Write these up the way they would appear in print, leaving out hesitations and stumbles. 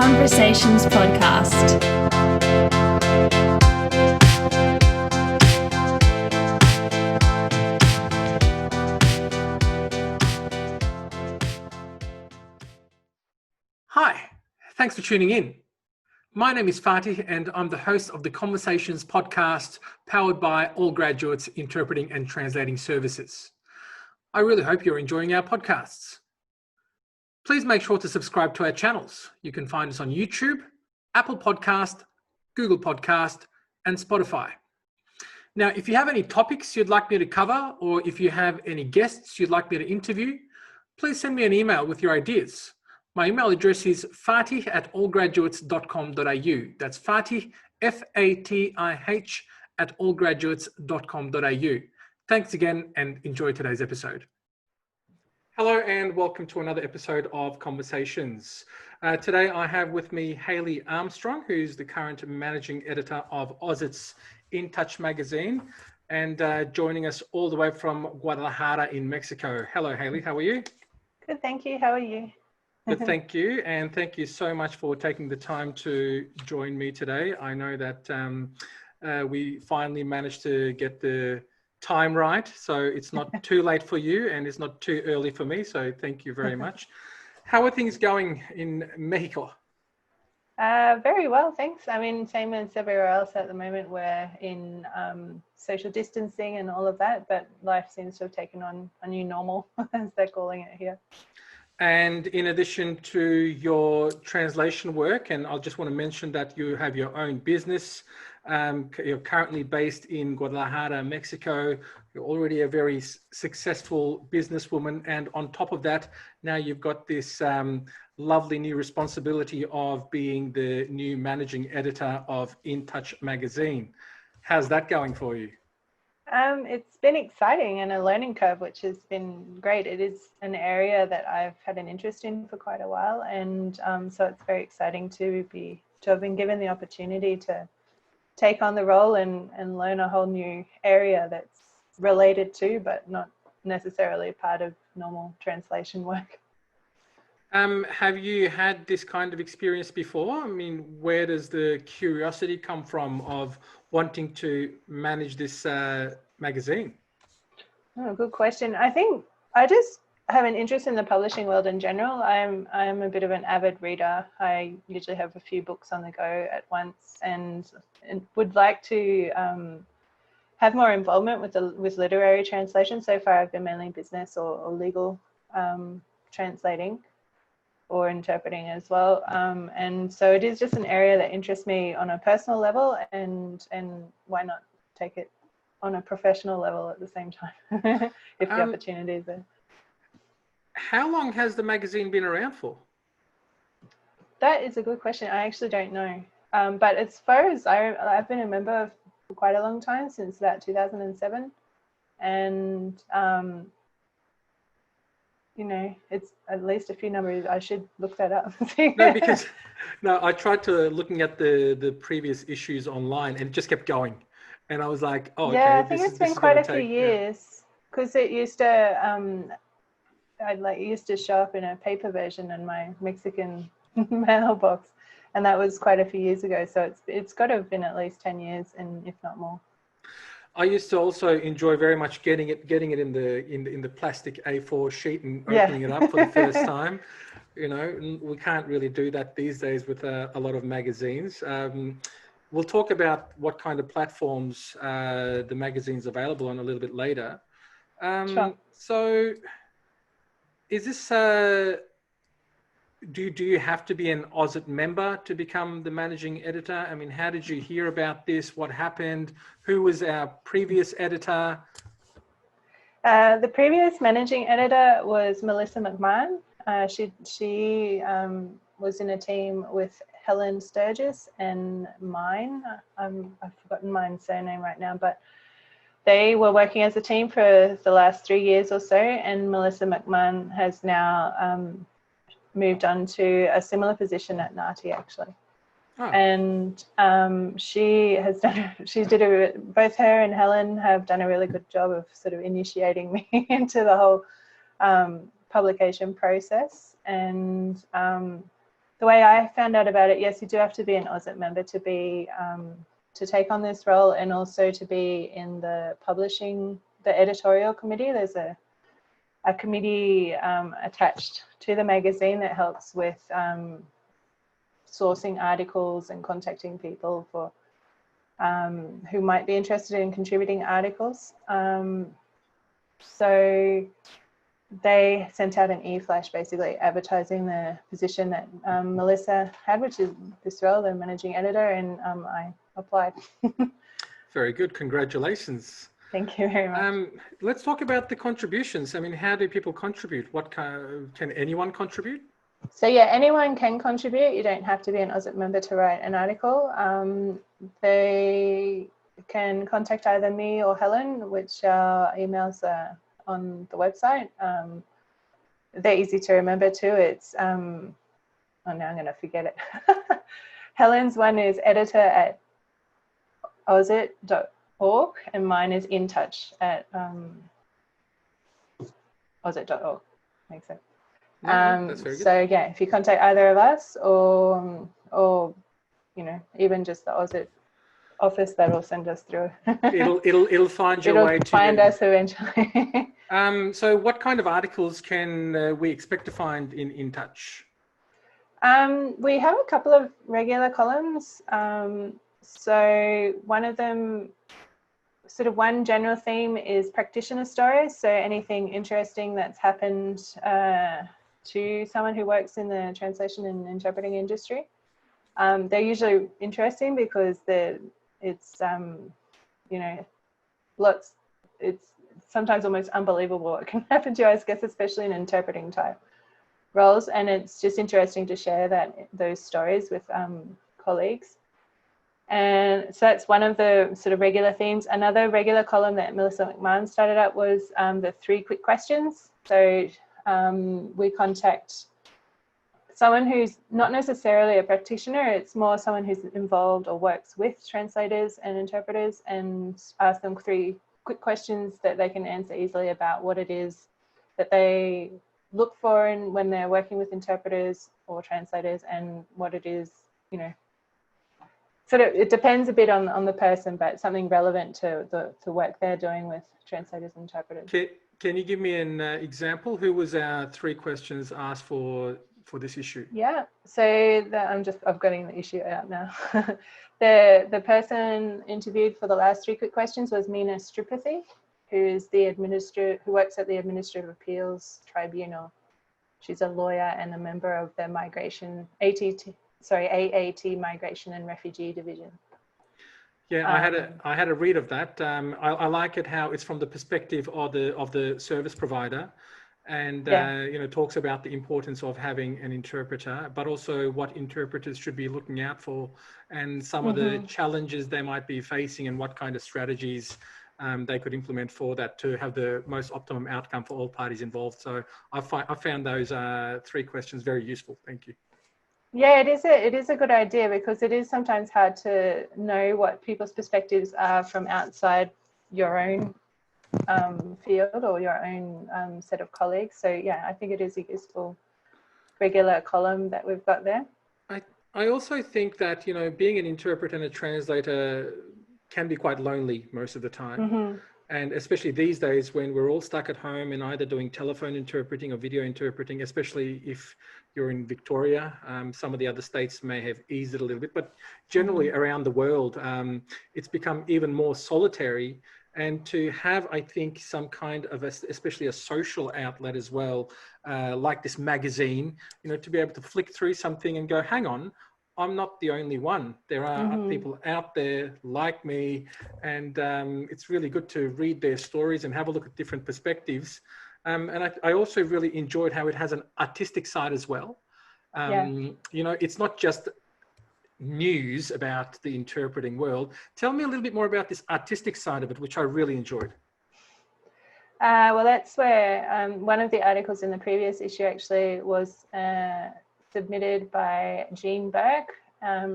Conversations podcast. Hi, thanks for tuning in. My name is Fatih and I'm the host of the Conversations podcast powered by All Graduates Interpreting and Translating Services. I really hope you're enjoying our podcasts. Please make sure to subscribe to our channels. You can find us on YouTube, Apple Podcast, Google Podcast, and Spotify. Now, if you have any topics you'd like me to cover, or if you have any guests you'd like me to interview, please send me an email with your ideas. My email address is fatih@allgraduates.com.au. That's Fatih, F-A-T-I-H, @allgraduates.com.au. Thanks again and enjoy today's episode. Hello and welcome to another episode of Conversations. Today I have with me Hayley Armstrong, who's the current managing editor of AUSIT's In Touch magazine, and joining us all the way from Guadalajara in Mexico. Hello, Hayley, how are you? Good, thank you. How are you? Good, thank you. And thank you so much for taking the time to join me today. I know that we finally managed to get the time right, so it's not too late for you and it's not too early for me. So thank you very much. How are things going in Mexico? Very well, thanks. I mean, same as everywhere else at the moment. We're in social distancing and all of that, but life seems to have taken on a new normal, as they're calling it here. And in addition to your translation work, and I just want to mention that you have your own business. You're currently based in Guadalajara, Mexico. You're already a very successful businesswoman. And on top of that, now you've got this lovely new responsibility of being the new managing editor of In Touch magazine. How's that going for you? It's been exciting and a learning curve, which has been great. It is an area that I've had an interest in for quite a while, and so it's very exciting to have been given the opportunity to take on the role and learn a whole new area that's related to, but not necessarily part of normal translation work. Have you had this kind of experience before? I mean, where does the curiosity come from of wanting to manage this magazine? Oh, good question. I think I just have an interest in the publishing world in general. I'm a bit of an avid reader. I usually have a few books on the go at once, and would like to have more involvement with literary translation. So far, I've been mainly business or legal translating or interpreting as well. And so it is just an area that interests me on a personal level, and why not take it on a professional level at the same time if the opportunity is there. How long has the magazine been around for? That is a good question. I actually don't know. But as far as I've been a member for quite a long time, since about 2007. And you know, it's at least a few numbers. I should look that up. No, I tried to looking at the previous issues online and it just kept going. And I was like, oh, yeah, okay. I think it's been quite a few years, because it used to, it used to show up in a paper version in my Mexican mailbox, and that was quite a few years ago. So it's got to have been at least 10 years, and if not more. I used to also enjoy very much getting it in the plastic A4 sheet and opening it up for the first time. You know, we can't really do that these days with a lot of magazines. We'll talk about what kind of platforms the magazine's available on a little bit later. Sure. So, is this do you have to be an AUSIT member to become the managing editor? I mean, how did you hear about this? What happened? Who was our previous editor? The previous managing editor was Melissa McMahon. She was in a team with Helen Sturgis and mine. I've forgotten mine's surname right now, but they were working as a team for the last 3 years or so, and Melissa McMahon has now moved on to a similar position at NATI, actually. Oh. And both her and Helen have done a really good job of sort of initiating me into the whole publication process. And the way I found out about it, yes, you do have to be an AUSIT member to be to take on this role, and also to be in the editorial committee. There's a committee attached to the magazine that helps with sourcing articles and contacting people for who might be interested in contributing articles. So they sent out an e-flash basically advertising the position that Melissa had, which is this role, the managing editor, and I applied. Very good. Congratulations. Thank you very much. Let's talk about the contributions. I mean, how do people contribute? What can anyone contribute? So yeah, anyone can contribute. You don't have to be an AUSIT member to write an article. They can contact either me or Helen, which our emails are on the website. They're easy to remember too. It's oh, now I'm going to forget it. Helen's one is editor@ausit.org, and mine is intouch@ausit.org. Makes sense. That's very good. So yeah, if you contact either of us, or you know, even just the AUSIT office, that'll send us through. it'll find your way to find us eventually. So what kind of articles can we expect to find in InTouch? We have a couple of regular columns. So one of them, sort of one general theme, is practitioner stories. So anything interesting that's happened to someone who works in the translation and interpreting industry. They're usually interesting because it's you know, it's sometimes almost unbelievable what can happen to you, I guess, especially in interpreting type roles, and it's just interesting to share those stories with colleagues. And so that's one of the sort of regular themes. Another regular column that Melissa McMahon started up was the 3 quick questions. So we contact someone who's not necessarily a practitioner, it's more someone who's involved or works with translators and interpreters, and ask them 3 quick questions that they can answer easily about what it is that they look for when they're working with interpreters or translators, and what it is, you know, sort of, it depends a bit on the person, but something relevant to the work they're doing with translators and interpreters. Can you give me an example? Who was our 3 questions asked for this issue? Yeah, so I've got the issue out now. The person interviewed for the last 3 quick questions was Meena Stripathi, who works at the Administrative Appeals Tribunal. She's a lawyer and a member of the AAT Migration and Refugee Division. Yeah, I had a read of that. I like it how it's from the perspective of the service provider, and you know, talks about the importance of having an interpreter, but also what interpreters should be looking out for, and some of the challenges they might be facing, and what kind of strategies they could implement for that to have the most optimum outcome for all parties involved. So I found those 3 questions very useful. Thank you. Yeah, it is a good idea, because it is sometimes hard to know what people's perspectives are from outside your own field or your own set of colleagues. So yeah, I think it is a useful regular column that we've got there. I also think that, you know, being an interpreter and a translator can be quite lonely most of the time. And especially these days when we're all stuck at home and either doing telephone interpreting or video interpreting, especially if you're in Victoria. Some of the other states may have eased it a little bit, but generally around the world, it's become even more solitary. And to have, I think, some kind of, especially a social outlet as well, like this magazine, you know, to be able to flick through something and go, hang on, I'm not the only one. There are people out there like me, and it's really good to read their stories and have a look at different perspectives. And I also really enjoyed how it has an artistic side as well. You know, it's not just news about the interpreting world. Tell me a little bit more about this artistic side of it, which I really enjoyed. Well, that's where one of the articles in the previous issue actually was submitted by Jean Burke.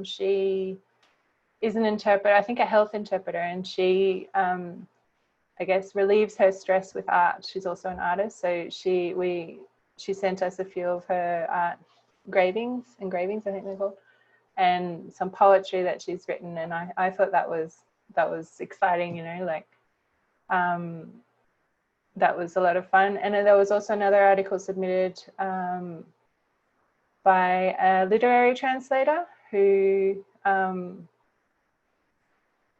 She is an interpreter, I think a health interpreter, and she, I guess, relieves her stress with art. She's also an artist, so she sent us a few of her art engravings, I think they're called, and some poetry that she's written. And I thought that was exciting, you know, like that was a lot of fun. And then there was also another article submitted by a literary translator who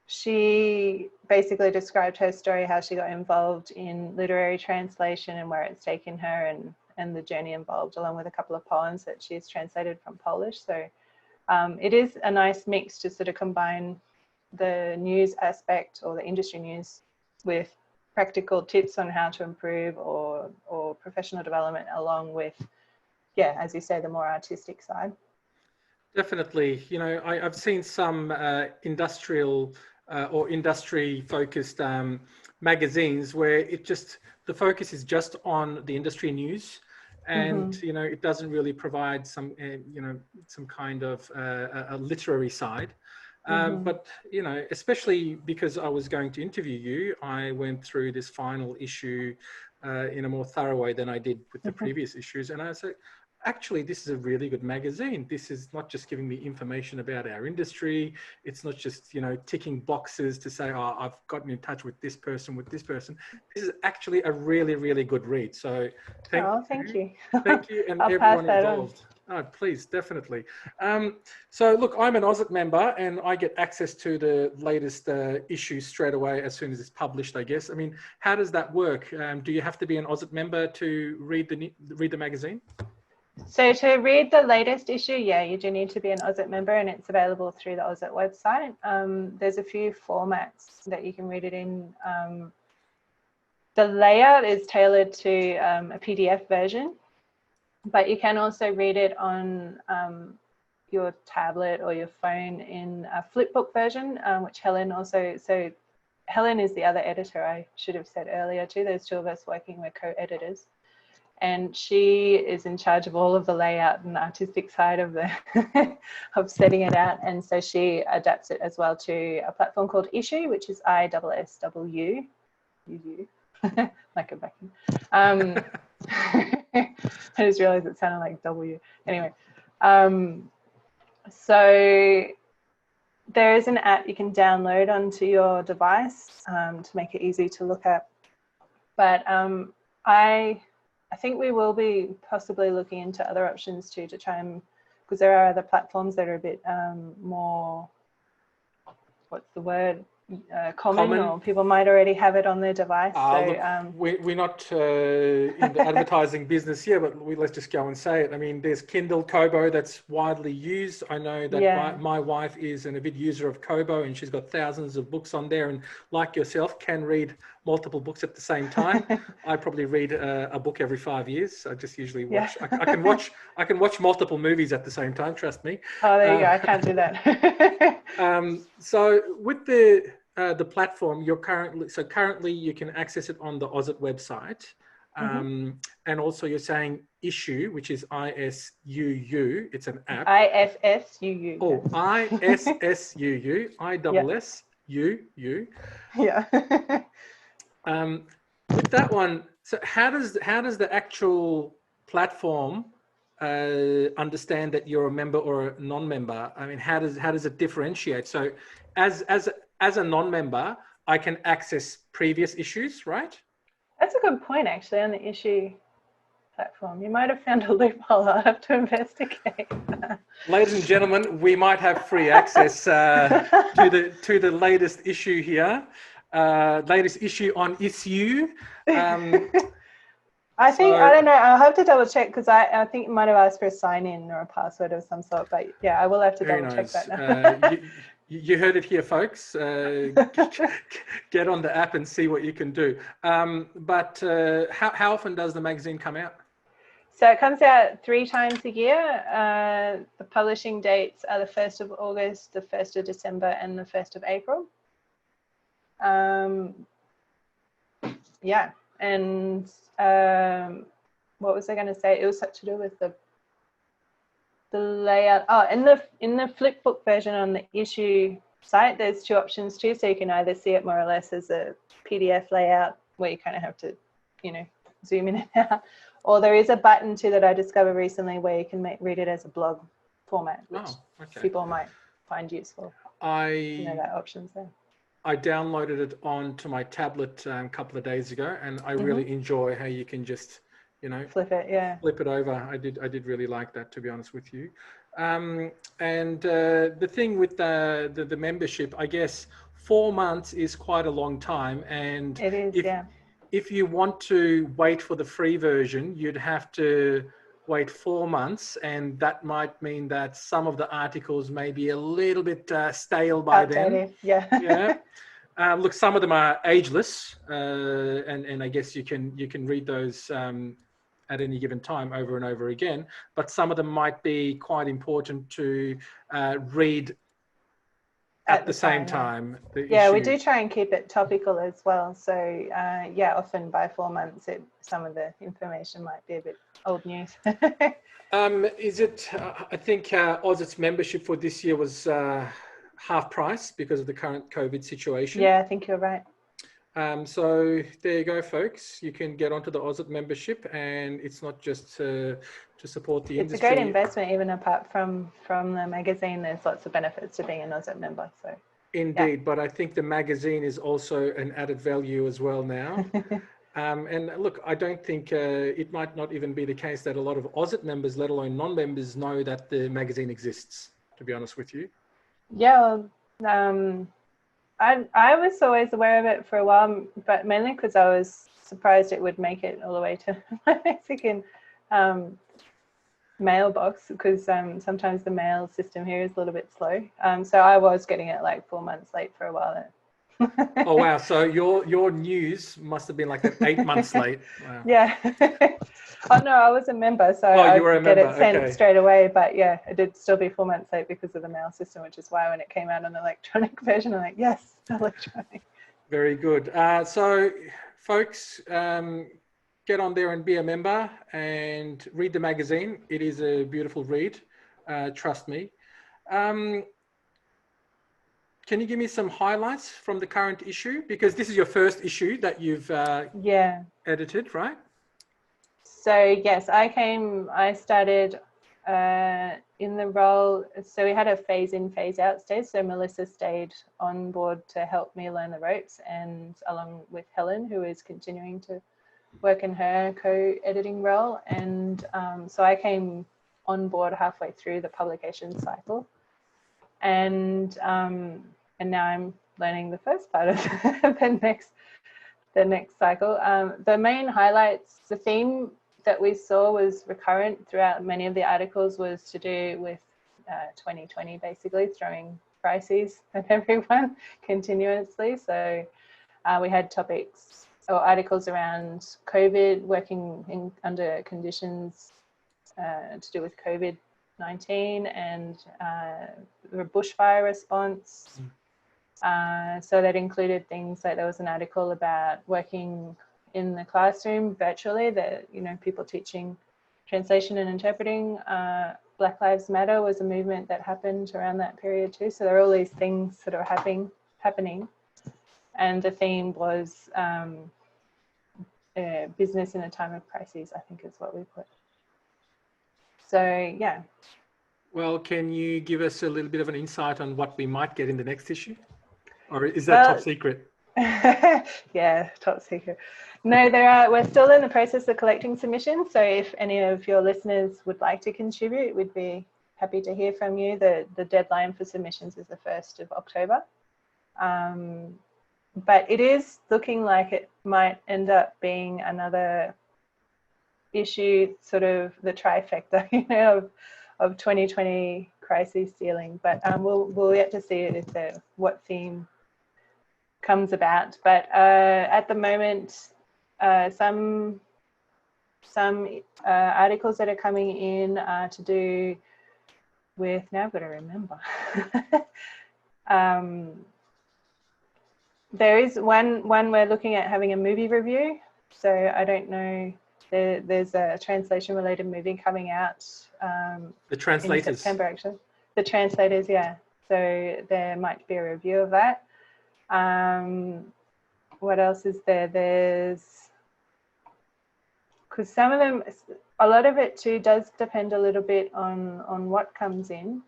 she basically described her story, how she got involved in literary translation and where it's taken her, and the journey involved, along with a couple of poems that she's translated from Polish. So it is a nice mix to sort of combine the news aspect or the industry news with practical tips on how to improve or professional development, along with, yeah, as you say, the more artistic side. Definitely. You know, I've seen some industrial or industry-focused magazines where the focus is just on the industry news, and you know, it doesn't really provide some you know, some kind of a literary side. But you know, especially because I was going to interview you, I went through this final issue in a more thorough way than I did with the previous issues, and I said, actually, this is a really good magazine. This is not just giving me information about our industry. It's not just, you know, ticking boxes to say, oh, I've gotten in touch with this person, with this person. This is actually a really, really good read. So thank you. Thank you and I'll everyone pass that involved. Oh, please, definitely. So look, I'm an AUSIT member and I get access to the latest issue straight away as soon as it's published, I guess. I mean, how does that work? Do you have to be an AUSIT member to read the magazine? So to read the latest issue, yeah, you do need to be an AUSIT member, and it's available through the AUSIT website. There's a few formats that you can read it in. The layout is tailored to a PDF version, but you can also read it on your tablet or your phone in a flipbook version, which Helen also, so Helen is the other editor, I should have said earlier too. There's two of us working, we're co-editors. And she is in charge of all of the layout and artistic side of the of setting it out. And so she adapts it as well to a platform called Issue, which is ISSW, like a vacuum. I just realized it sounded like W. Anyway, so there is an app you can download onto your device to make it easy to look at. But I think we will be possibly looking into other options too, to try and, because there are other platforms that are a bit more, what's the word, common, or people might already have it on their device. So look, we're not in the advertising business here, but let's just go and say it. I mean, there's Kindle Kobo that's widely used. I know that my wife is an avid user of Kobo, and she's got thousands of books on there, and like yourself, can read multiple books at the same time. I probably read a book every 5 years. I just usually watch. I can watch multiple movies at the same time. Trust me. Oh, there you go. I can't do that. So with the platform, currently you can access it on the AUSIT website, and also you're saying Issue, which is ISSUU. It's an app. ISSUU. Oh, ISSUU. ISSUU. Yeah. With that one, so how does the actual platform understand that you're a member or a non-member? I mean, how does it differentiate? So as a non-member, I can access previous issues, right? That's a good point, actually, on the Issue platform. You might have found a loophole. I'll have to investigate. Ladies and gentlemen, we might have free access to the latest issue here. Latest issue on Issue. I think, I don't know, I'll have to double check, because I think it might have asked for a sign-in or a password of some sort, but yeah, I will have to double check that now. You heard it here, folks. Get on the app and see what you can do. But how often does the magazine come out? So it comes out 3 times a year. The publishing dates are the 1st of August, the 1st of December, and the 1st of April. Yeah, and what was I going to say? It was to do with the layout. Oh, in the flipbook version on the Issue site, there's 2 options too. So you can either see it more or less as a PDF layout, where you kind of have to, you know, zoom in and out. Or there is a button too that I discovered recently where you can read it as a blog format, which people might find useful. That option's there. I downloaded it onto my tablet a couple of days ago, and I really enjoy how you can just, flip it over. I did really like that, to be honest with you. And the thing with the membership, I guess 4 months is quite a long time, and it is. If you want to wait for the free version, you'd have to wait 4 months, and that might mean that some of the articles may be a little bit stale by then. Yeah. Look, some of them are ageless, and I guess you can read those at any given time over and over again. But some of them might be quite important to read at the same time. We do try and keep it topical as well. So often by 4 months, some of the information might be a bit old news. Is it? I think AUSIT's membership for this year was half price because of the current COVID situation. Yeah, I think you're right. So there you go, folks. You can get onto the AUSIT membership, and it's not just to support the industry. It's a great investment, even apart from the magazine. There's lots of benefits to being an AUSIT member. So indeed, but I think the magazine is also an added value as well now. And look, I don't think it might not even be the case that a lot of AUSIT members, let alone non-members, know that the magazine exists, to be honest with you. Yeah, I was always aware of it for a while, but mainly because I was surprised it would make it all the way to my Mexican mailbox, because sometimes the mail system here is a little bit slow. So I was getting it like 4 months late for a while. Oh wow! So your news must have been like 8 months late. Wow. Yeah. Oh no, I was a member, so I get it sent straight away. But yeah, it did still be 4 months late because of the mail system, which is why when it came out on the electronic version, I'm like, yes, electronic. Very good. So, folks, get on there and be a member and read the magazine. It is a beautiful read. Trust me. Can you give me some highlights from the current issue? Because this is your first issue that you've edited, right? So yes, I started in the role. So we had a phase in, phase out stage. So Melissa stayed on board to help me learn the ropes, and along with Helen, who is continuing to work in her co-editing role. And so I came on board halfway through the publication cycle. And now I'm learning the first part of the next cycle. The main highlights, the theme that we saw was recurrent throughout many of the articles, was to do with 2020, basically throwing crises at everyone continuously. So we had topics or articles around COVID, working under conditions to do with COVID-19 and the bushfire response. So that included things like, there was an article about working in the classroom virtually, that, people teaching translation and interpreting. Black Lives Matter was a movement that happened around that period too. So there are all these things that are happening. And the theme was business in a time of crises, I think is what we put. So, yeah. Well, can you give us a little bit of an insight on what we might get in the next issue? Or is that top secret? Yeah, top secret. No, we're still in the process of collecting submissions. So if any of your listeners would like to contribute, we'd be happy to hear from you. The deadline for submissions is the 1st of October. But it is looking like it might end up being another issue, sort of the trifecta, of 2020 crisis dealing. But we'll yet to see what theme comes about. But at the moment, some articles that are coming in are to do with, now I've got to remember. There is one we're looking at having a movie review. So I don't know, there's a translation related movie coming out the Translators. In September, actually. The Translators, yeah. So there might be a review of that. What else is there? because some of them, a lot of it too does depend a little bit on what comes in.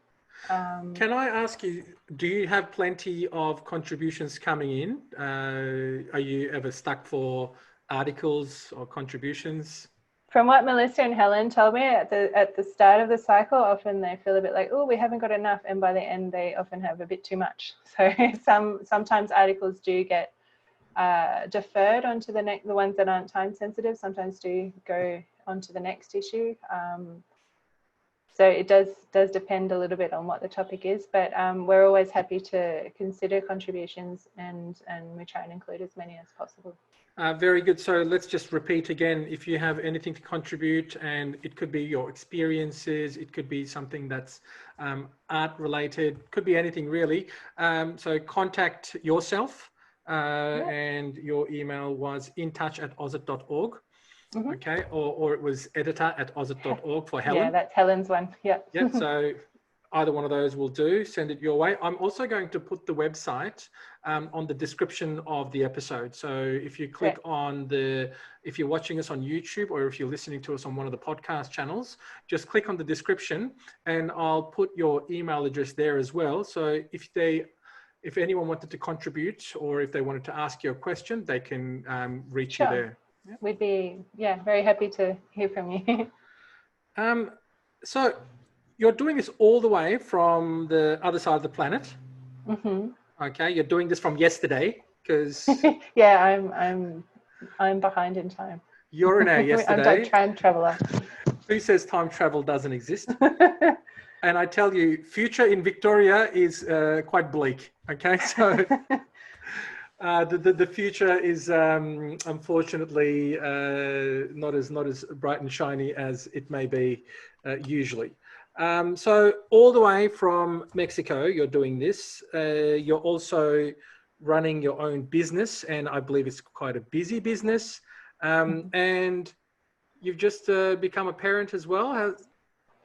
Can I ask you, do you have plenty of contributions coming in? Are you ever stuck for articles or contributions? From what Melissa and Helen told me at the start of the cycle, often they feel a bit like, oh, we haven't got enough, and by the end they often have a bit too much. So sometimes articles do get deferred onto the ones that aren't time sensitive. Sometimes do go onto the next issue. So it does depend a little bit on what the topic is, but we're always happy to consider contributions, and we try and include as many as possible. Very good. So let's just repeat again, if you have anything to contribute, and it could be your experiences, it could be something that's art related, could be anything really. So contact yourself, and your email was intouch@ausit.org. Mm-hmm. Okay, or it was editor@ausit.org for Helen. Yeah, that's Helen's one. Yeah. Yeah, so either one of those will do. Send it your way. I'm also going to put the website on the description of the episode. So if you click on if you're watching us on YouTube, or if you're listening to us on one of the podcast channels, just click on the description and I'll put your email address there as well. So if anyone wanted to contribute, or if they wanted to ask you a question, they can reach you there. Yeah. We'd be very happy to hear from you. So you're doing this all the way from the other side of the planet. Mm-hmm. Okay, you're doing this from yesterday because yeah, I'm behind in time. You're in our yesterday. I'm a time traveler. Who says time travel doesn't exist? And I tell you, future in Victoria is quite bleak. Okay, so. The future is unfortunately not as bright and shiny as it may be usually. So all the way from Mexico, you're doing this. You're also running your own business, and I believe it's quite a busy business. And you've just become a parent as well.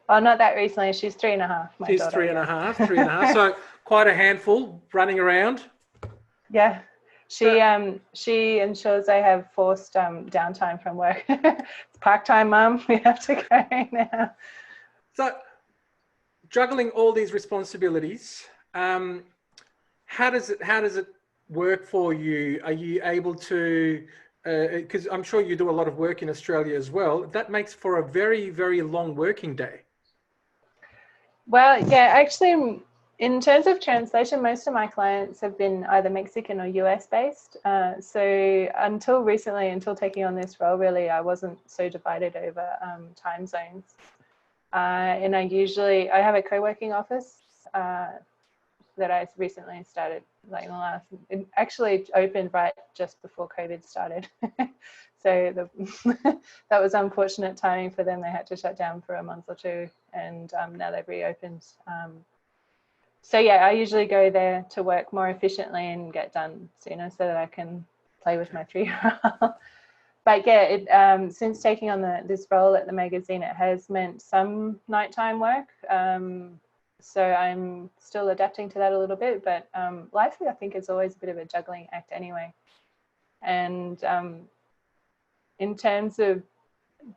Oh, not that recently. She's 3.5. She's daughter, 3.5. So quite a handful running around. Yeah. She ensures I have forced downtime from work. It's park time, Mum. We have to go now. So, juggling all these responsibilities, how does it work for you? Are you able to? Because I'm sure you do a lot of work in Australia as well. That makes for a very, very long working day. Well, yeah, actually. In terms of translation, most of my clients have been either Mexican or US based. So until recently, until taking on this role, really, I wasn't so divided over time zones. And I have a co-working office that I recently started, like it actually opened right just before COVID started. So that was unfortunate timing for them. They had to shut down for a month or two, and now they've reopened. So yeah, I usually go there to work more efficiently and get done sooner so that I can play with my 3-year-old. But yeah, since taking on this role at the magazine, it has meant some nighttime work. So I'm still adapting to that a little bit, but life, I think, is always a bit of a juggling act anyway. And in terms of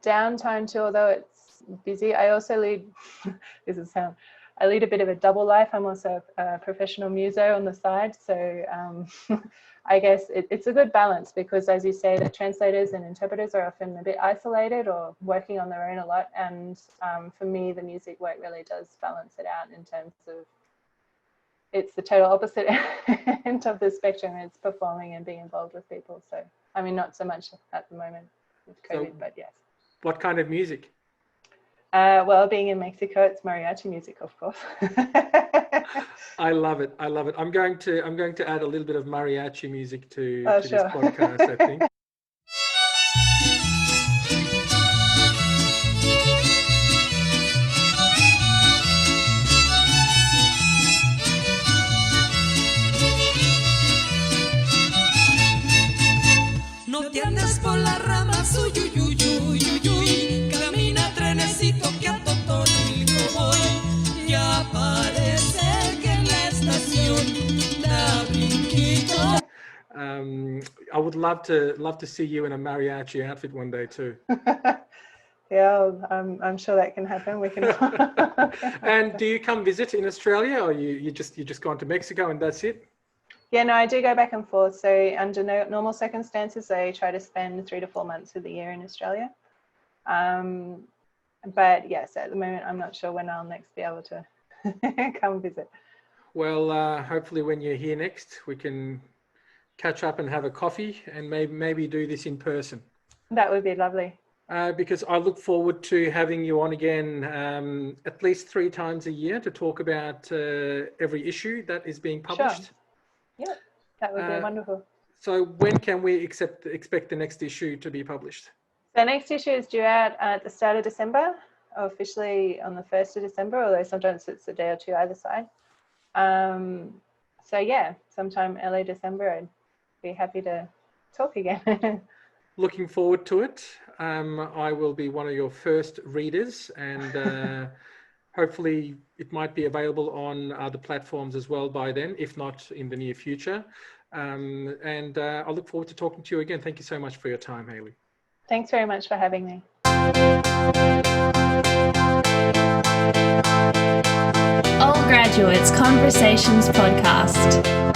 downtime too, although it's busy, I also lead, I lead a bit of a double life. I'm also a professional muso on the side. So I guess it's a good balance because, as you say, the translators and interpreters are often a bit isolated or working on their own a lot. And for me, the music work really does balance it out in terms of it's the total opposite end of the spectrum. It's performing and being involved with people. So, I mean, not so much at the moment with COVID, but yes. What kind of music? Well, being in Mexico, it's mariachi music, of course. I love it. I love it. I'm going to add a little bit of mariachi music to this podcast, I think. No te andes por las ramas, uy, uy, uy, uy, uy, uy. Camina trenecito que a Totonilco voy. Ya parece que en la estación da brinquito. I would love to see you in a mariachi outfit one day too. Yeah, I'm sure that can happen. We can. And do you come visit in Australia, or you just gone to Mexico and that's it? Yeah, no, I do go back and forth. So under normal circumstances, I try to spend 3 to 4 months of the year in Australia. But yes, at the moment, I'm not sure when I'll next be able to come visit. Well, hopefully when you're here next, we can catch up and have a coffee and maybe do this in person. That would be lovely. Because I look forward to having you on again at least 3 times a year to talk about every issue that is being published. Sure. Yeah, that would be wonderful. So when can we expect the next issue to be published? The next issue is due out at the start of December, or officially on the 1st of December, although sometimes it's a day or two either side. So yeah, sometime early December, I'd be happy to talk again. Looking forward to it. I will be one of your first readers, and hopefully it might be available on other platforms as well by then, if not in the near future. And I look forward to talking to you again. Thank you so much for your time, Hayley. Thanks very much for having me. All Graduates Conversations Podcast.